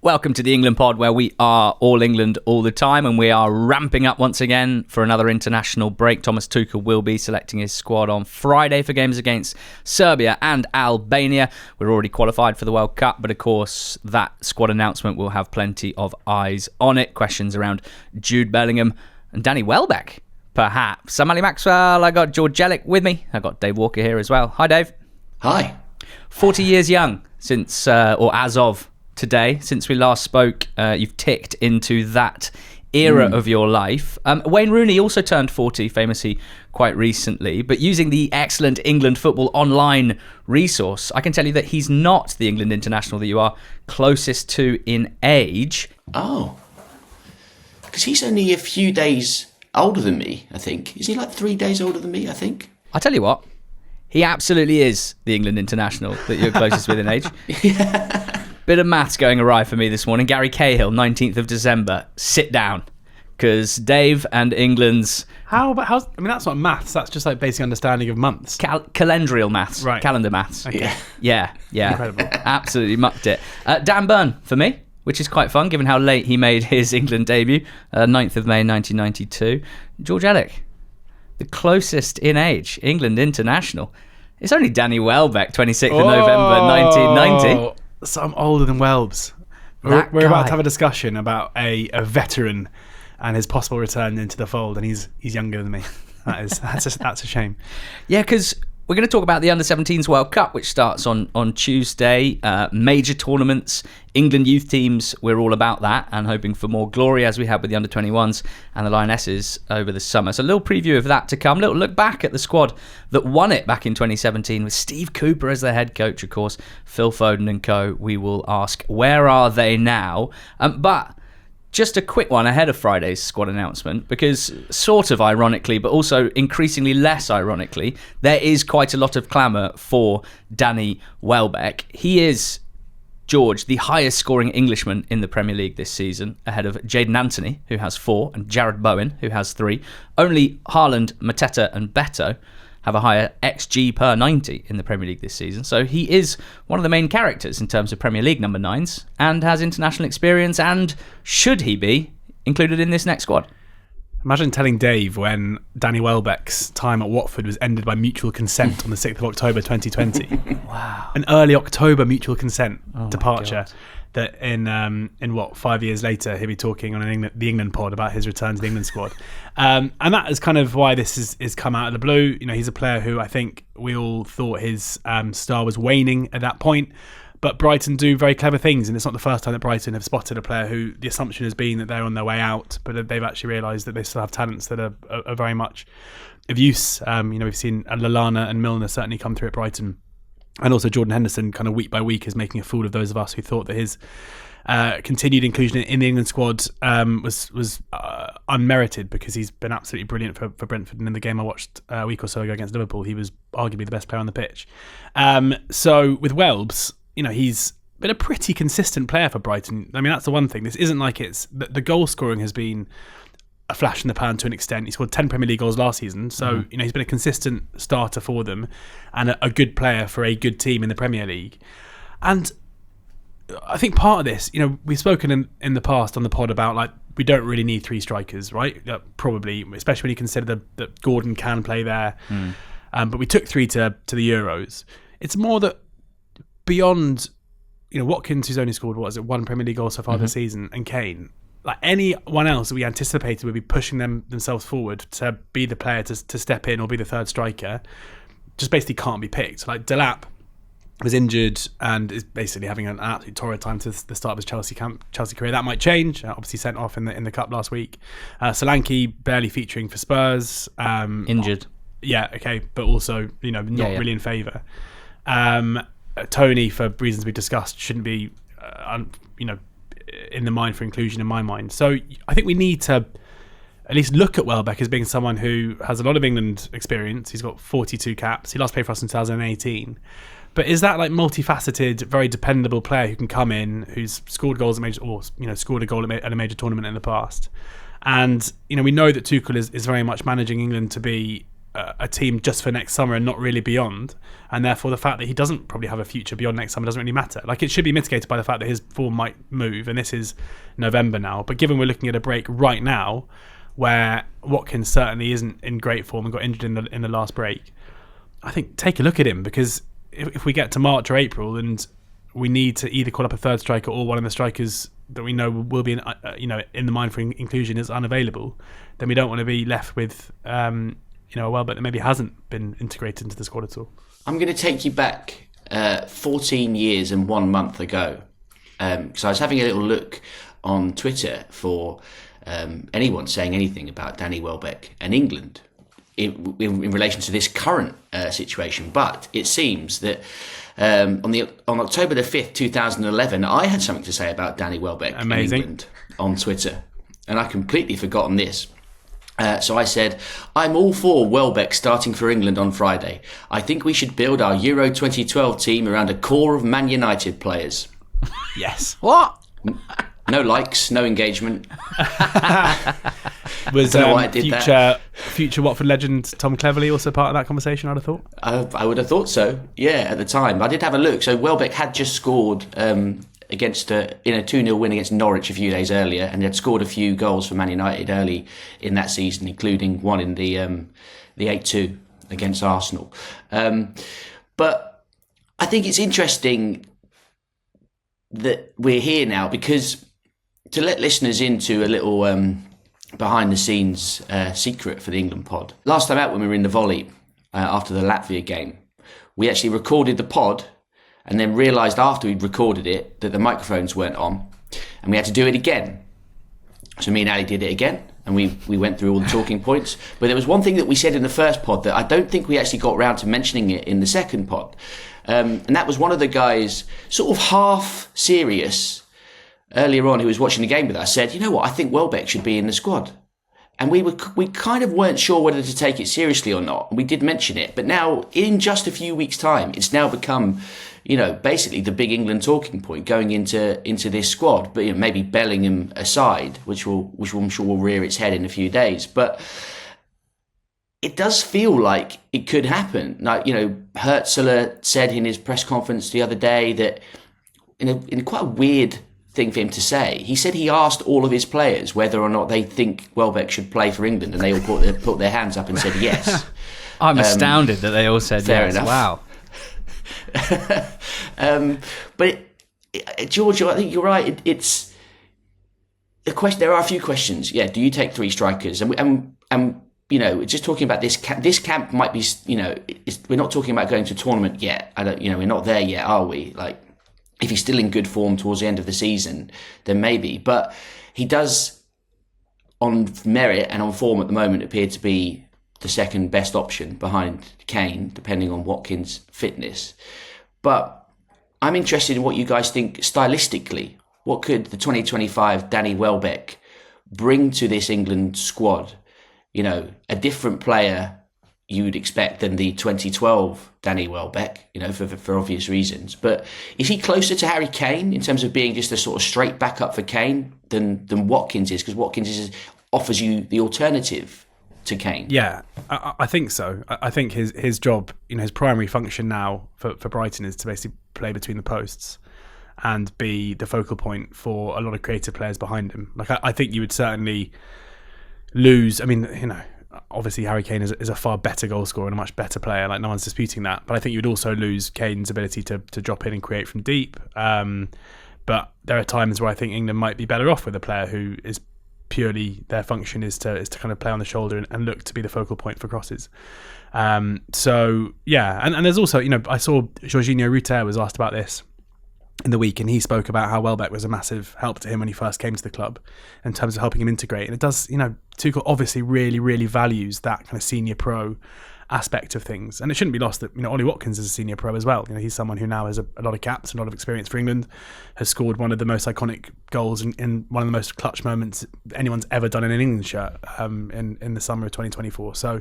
Welcome to the England pod, where we are all England all the time, and we are ramping up once again for another international break. Thomas Tuchel will be selecting his squad on Friday for games against Serbia and Albania. We're already qualified for the World Cup, but of course that squad announcement will have plenty of eyes on it. Questions around Jude, Bellingham and Danny Welbeck, perhaps. I'm Ali Maxwell. I got George Jellick with me. I got Dave Walker here as well. Hi, Dave. Hi. 40 years young since, or as of today, since we last spoke. You've ticked into that era of your life. Wayne Rooney also turned 40 famously quite recently, but using the excellent England Football Online resource, I can tell you that he's not the England international that you are closest to in age. Oh, because he's only a few days older than me, I think. Isn't he like 3 days older than me, I think? I tell you what, he absolutely is the England international that you're closest with in age. Yeah. Bit of maths going awry for me this morning. Gary Cahill, 19th of December. Sit down. Because Dave and England's... I mean, that's not maths. That's just like basic understanding of months. Calendrial maths. Right. Calendar maths. Okay. Yeah. Incredible. Absolutely mucked it. Dan Burn for me, which is quite fun given how late he made his England debut. 9th of May 1992. George Jellick, the closest in age England international. It's only Danny Welbeck, 26th of November 1990. So I'm older than Welbs. We're about to have a discussion about a veteran and his possible return into the fold, and he's younger than me. That's a shame. Yeah, because we're going to talk about the Under-17s World Cup, which starts on Tuesday. Major tournaments, England youth teams, we're all about that, and hoping for more glory as we had with the Under-21s and the Lionesses over the summer. So a little preview of that to come. A little look back at the squad that won it back in 2017 with Steve Cooper as their head coach, of course, Phil Foden and co. We will ask, where are they now? But just a quick one ahead of Friday's squad announcement, because sort of ironically, but also increasingly less ironically, there is quite a lot of clamour for Danny Welbeck. He is, George, the highest scoring Englishman in the Premier League this season, ahead of Jadon Anthony, who has 4, and Jared Bowen, who has 3. Only Haaland, Mateta and Beto have a higher XG per 90 in the Premier League this season. So he is one of the main characters in terms of Premier League number 9s and has international experience, and should he be included in this next squad? Imagine telling Dave when Danny Welbeck's time at Watford was ended by mutual consent on the 6th of October 2020. Wow. An early October mutual consent departure. God. That in 5 years later he'll be talking on the England pod about his return to the England squad, and that is kind of why this is come out of the blue. You know, he's a player who I think we all thought his star was waning at that point, but Brighton do very clever things, and it's not the first time that Brighton have spotted a player who the assumption has been that they're on their way out, but they've actually realised that they still have talents that are very much of use. We've seen Lallana and Milner certainly come through at Brighton. And also Jordan Henderson kind of week by week is making a fool of those of us who thought that his continued inclusion in the England squad was unmerited, because he's been absolutely brilliant for Brentford. And in the game I watched a week or so ago against Liverpool, he was arguably the best player on the pitch. So with Welbs, he's been a pretty consistent player for Brighton. I mean, that's the one thing. This isn't like it's... The goal scoring has been a flash in the pan to an extent. He scored 10 Premier League goals last season, so he's been a consistent starter for them and a good player for a good team in the Premier League. And I think part of this, we've spoken in the past on the pod about, like, we don't really need 3 strikers, right? Probably, especially when you consider that Gordon can play there. But we took 3 to the Euros. It's more that beyond, Watkins, who's only scored, 1 Premier League goal so far this season, and Kane, like anyone else that we anticipated would be pushing themselves forward to be the player to step in or be the third striker, just basically can't be picked. Like Delap was injured and is basically having an absolute torrid time to the start of his Chelsea career. That might change. Obviously sent off in the cup last week. Solanke barely featuring for Spurs. Injured. Yeah, okay, but also not really in favour. Tony, for reasons we discussed, shouldn't be in the mind for inclusion in my mind. So I think we need to at least look at Welbeck as being someone who has a lot of England experience. He's got 42 caps. He last played for us in 2018. But is that like multifaceted, very dependable player who can come in, who's scored goals at major, or scored a goal at a major tournament in the past? And we know that Tuchel is very much managing England to be a team just for next summer and not really beyond, and therefore the fact that he doesn't probably have a future beyond next summer doesn't really matter. Like, it should be mitigated by the fact that his form might move, and this is November now. But given we're looking at a break right now, where Watkins certainly isn't in great form and got injured in the last break, I think take a look at him, because if we get to March or April and we need to either call up a third striker or one of the strikers that we know will be in the mind for inclusion is unavailable, then we don't want to be left with a Welbeck that maybe hasn't been integrated into the squad at all. I'm going to take you back 14 years and 1 month ago, because I was having a little look on Twitter for anyone saying anything about Danny Welbeck and England in relation to this current situation. But it seems that on October the 5th, 2011, I had something to say about Danny Welbeck in England on Twitter, and I completely forgotten this. So I said, I'm all for Welbeck starting for England on Friday. I think we should build our Euro 2012 team around a core of Man United players. Yes. What? No likes, no engagement. Was future Watford legend Tom Cleverley also part of that conversation, I'd have thought? I would have thought so, yeah, at the time. I did have a look. So Welbeck had just scored against a 2-0 win against Norwich a few days earlier, and he had scored a few goals for Man United early in that season, including one in the 8-2 against Arsenal. But I think it's interesting that we're here now, because to let listeners into a little behind the scenes secret for the England pod. Last time out, when we were in the volley after the Latvia game, we actually recorded the pod and then realised after we'd recorded it that the microphones weren't on, and we had to do it again. So me and Ali did it again, and we went through all the talking points. But there was one thing that we said in the first pod that I don't think we actually got round to mentioning it in the second pod. And that was one of the guys, sort of half serious, earlier on, who was watching the game with us, said, you know what, I think Welbeck should be in the squad. And we kind of weren't sure whether to take it seriously or not. We did mention it, but now in just a few weeks' time, it's now become, basically the big England talking point going into this squad. But maybe Bellingham aside, which I'm sure will rear its head in a few days. But it does feel like it could happen. Like, Hertzler said in his press conference the other day that in quite a weird thing for him to say. He said he asked all of his players whether or not they think Welbeck should play for England, and they all put their hands up and said yes. I'm astounded that they all said fair yes. enough. Wow. But George, I think you're right. It's a question. There are a few questions. Yeah, do you take three strikers? And just talking about this camp might be. We're not talking about going to a tournament yet. We're not there yet, are we? Like, if he's still in good form towards the end of the season, then maybe. But he does, on merit and on form at the moment, appear to be the second best option behind Kane, depending on Watkins' fitness. But I'm interested in what you guys think stylistically. What could the 2025 Danny Welbeck bring to this England squad? A different player you would expect than the 2012 Danny Welbeck, for obvious reasons. But is he closer to Harry Kane in terms of being just a sort of straight backup for Kane than Watkins is? Because Watkins offers you the alternative to Kane. Yeah, I think so. I think his job, his primary function now for Brighton is to basically play between the posts and be the focal point for a lot of creative players behind him. Like, I think you would certainly lose. I mean, obviously Harry Kane is a far better goal scorer and a much better player. Like, no one's disputing that. But I think you would also lose Kane's ability to drop in and create from deep. But there are times where I think England might be better off with a player who is purely, their function is to kind of play on the shoulder and look to be the focal point for crosses. So yeah, and there's also, I saw Jorginho Rutter was asked about this in the week, and he spoke about how Welbeck was a massive help to him when he first came to the club in terms of helping him integrate. And it does, Tuchel obviously really, really values that kind of senior pro aspect of things. And it shouldn't be lost that, Ollie Watkins is a senior pro as well. He's someone who now has a lot of caps and a lot of experience for England, has scored one of the most iconic goals in one of the most clutch moments anyone's ever done in an England shirt in the summer of 2024. So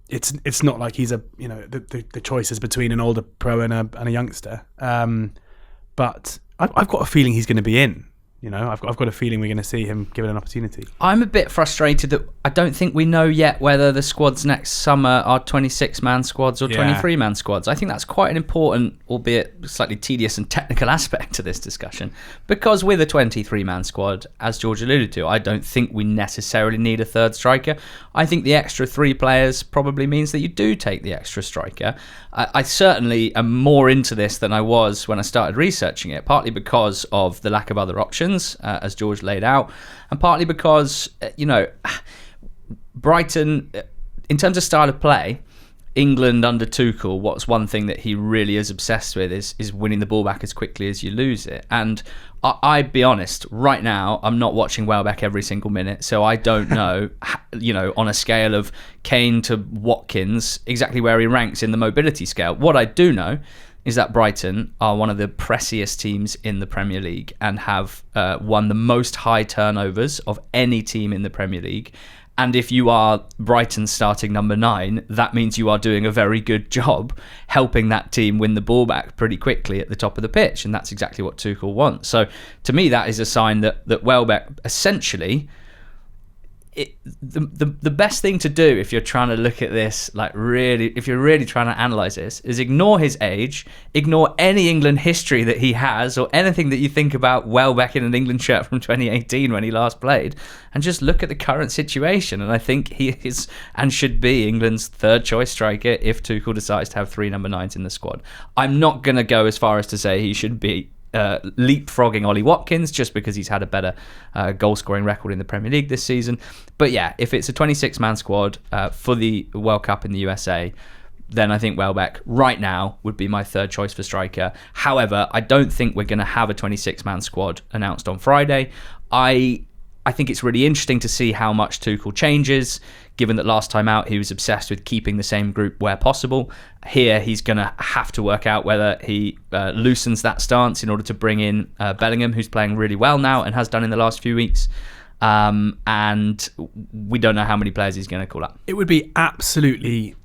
it's not like he's the choice is between an older pro and a youngster. But I've got a feeling he's going to be in. I've got a feeling we're going to see him given an opportunity. I'm a bit frustrated that I don't think we know yet whether the squads next summer are 26-man squads or 23-man squads. I think that's quite an important, albeit slightly tedious and technical aspect to this discussion. Because with a 23-man squad, as George alluded to, I don't think we necessarily need a third striker. I think the extra 3 players probably means that you do take the extra striker. I certainly am more into this than I was when I started researching it, partly because of the lack of other options, as George laid out, and partly because, Brighton, in terms of style of play, England under Tuchel, what's one thing that he really is obsessed with is winning the ball back as quickly as you lose it. And I'd be honest, right now, I'm not watching Welbeck every single minute, so I don't know, on a scale of Kane to Watkins, exactly where he ranks in the mobility scale. What I do know is that Brighton are one of the pressiest teams in the Premier League and have won the most high turnovers of any team in the Premier League. And if you are Brighton's starting number 9, that means you are doing a very good job helping that team win the ball back pretty quickly at the top of the pitch. And that's exactly what Tuchel wants. So to me, that is a sign that Welbeck essentially... The best thing to do if you're trying to look at this, if you're really trying to analyse this, is ignore his age, ignore any England history that he has, or anything that you think about Welbeck in an England shirt from 2018 when he last played, and just look at the current situation. And I think he is and should be England's third choice striker if Tuchel decides to have 3 number 9s in the squad. I'm not going to go as far as to say he should be leapfrogging Ollie Watkins just because he's had a better goal scoring record in the Premier League this season. But yeah, if it's a 26-man squad for the World Cup in the USA, then I think Welbeck right now would be my third choice for striker. However, I don't think we're going to have a 26-man squad announced on Friday. I think it's really interesting to see how much Tuchel changes, given that last time out he was obsessed with keeping the same group where possible. Here he's going to have to work out whether he loosens that stance in order to bring in Bellingham, who's playing really well now and has done in the last few weeks. And we don't know how many players he's going to call up. It would be absolutely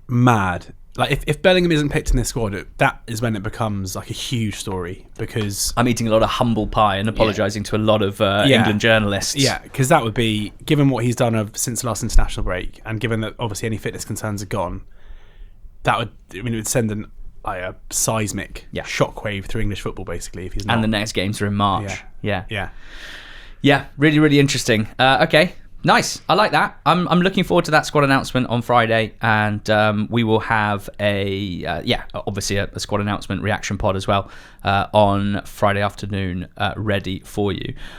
mad. Like if Bellingham isn't picked in this squad, that is when it becomes like a huge story, because I'm eating a lot of humble pie and apologising to a lot of England journalists. Yeah, because that would be, given what he's done since the last international break, and given that obviously any fitness concerns are gone, it would send a seismic shockwave through English football, basically. If he's not. And the next games are in March. Yeah. Really, really interesting. Okay. Nice. I like that. I'm looking forward to that squad announcement on Friday, and we will have obviously a squad announcement reaction pod as well on Friday afternoon ready for you.